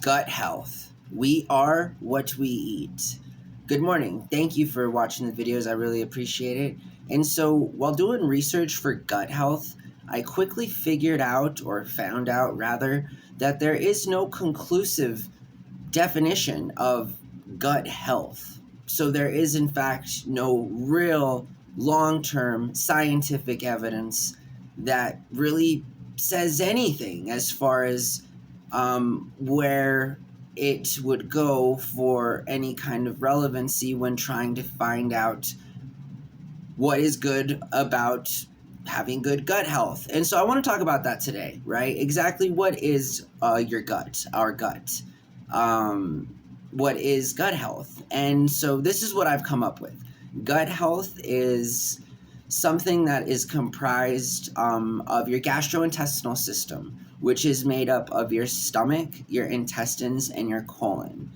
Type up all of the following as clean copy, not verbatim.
gut health. We are what we eat. Good morning. Thank you for watching the videos. I really appreciate it. And so while doing research for gut health, I quickly figured out, or found out rather, that there is no conclusive definition of gut health. So there is in fact no real long-term scientific evidence that really says anything as far as where it would go for any kind of relevancy when trying to find out what is good about having good gut health. And so I want to talk about that today, right? Exactly what is your gut, our gut? What is gut health? And so this is what I've come up with. Gut health is something that is comprised of your gastrointestinal system, which is made up of your stomach, your intestines, and your colon.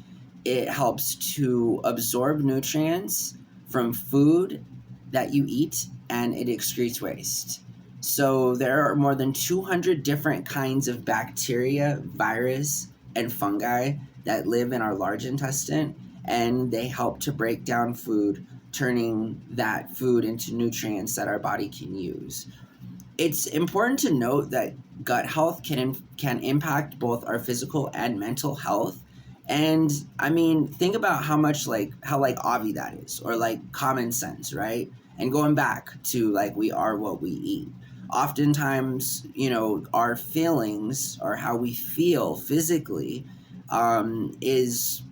It helps to absorb nutrients from food that you eat, and it excretes waste. So there are more than 200 different kinds of bacteria, virus, and fungi that live in our large intestine, and they help to break down food, turning that food into nutrients that our body can use. It's important to note that gut health can impact both our physical and mental health. And I mean, think about how obvious that is, or like common sense, right? And going back to like, we are what we eat. Oftentimes, our feelings, or how we feel physically, is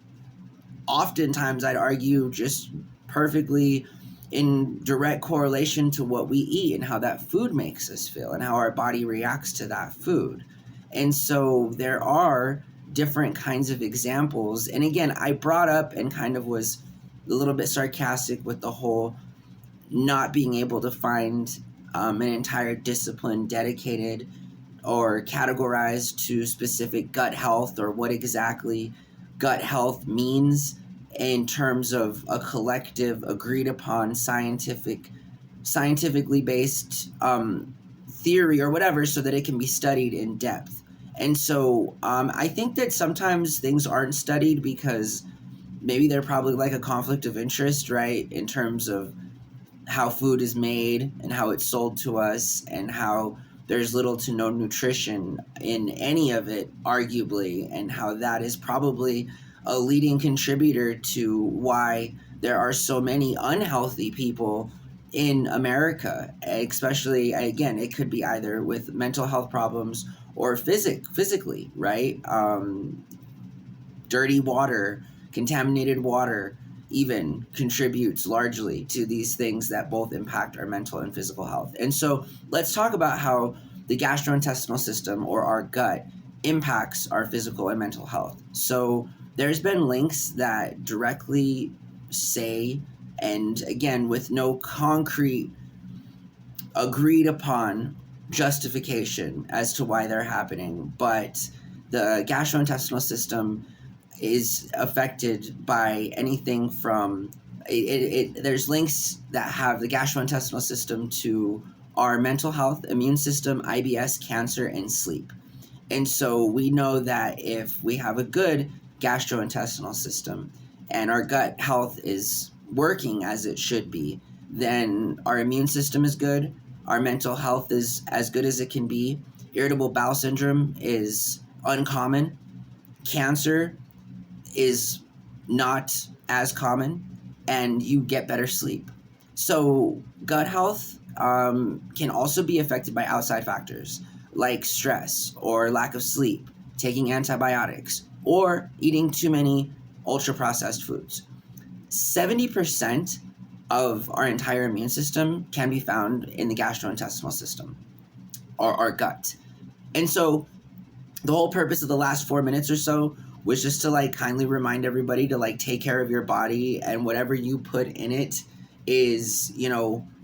oftentimes, I'd argue, just perfectly in direct correlation to what we eat and how that food makes us feel and how our body reacts to that food. And so there are different kinds of examples. And again, I brought up and kind of was a little bit sarcastic with the whole not being able to find an entire discipline dedicated or categorized to specific gut health, or what exactly gut health means in terms of a collective agreed upon scientifically based theory or whatever, so that it can be studied in depth. And so I think that sometimes things aren't studied because maybe they're probably like a conflict of interest, right? In terms of how food is made and how it's sold to us, and how there's little to no nutrition in any of it, arguably, and how that is probably a leading contributor to why there are so many unhealthy people in America, especially, again, it could be either with mental health problems or physically, right? Dirty water, contaminated water, even contributes largely to these things that both impact our mental and physical health. And so let's talk about how the gastrointestinal system, or our gut, impacts our physical and mental health. So there's been links that directly say, and again, with no concrete agreed upon justification as to why they're happening, but the gastrointestinal system is affected by anything from there's links that have the gastrointestinal system to our mental health, immune system, IBS, cancer, and sleep. And so we know that if we have a good gastrointestinal system and our gut health is working as it should be, then our immune system is good, our mental health is as good as it can be, irritable bowel syndrome is uncommon, cancer is not as common, and you get better sleep. So gut health can also be affected by outside factors like stress or lack of sleep, taking antibiotics, or eating too many ultra-processed foods. 70% of our entire immune system can be found in the gastrointestinal system, or our gut. And so the whole purpose of the last 4 minutes or so was just to like kindly remind everybody to like take care of your body, and whatever you put in it is,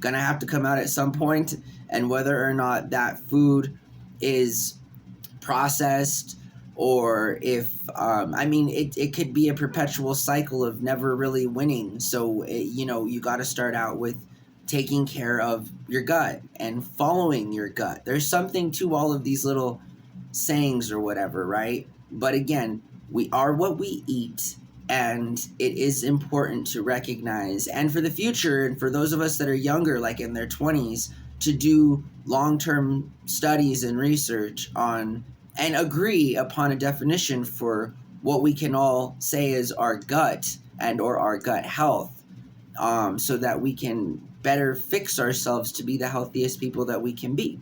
gonna have to come out at some point. And whether or not that food is processed, or if, it could be a perpetual cycle of never really winning. So, you got to start out with taking care of your gut and following your gut. There's something to all of these little sayings or whatever, right? But again, We are what we eat, and it is important to recognize, and for the future, and for those of us that are younger, like in their 20s, to do long-term studies and research on and agree upon a definition for what we can all say is our gut and or our gut health, so that we can better fix ourselves to be the healthiest people that we can be.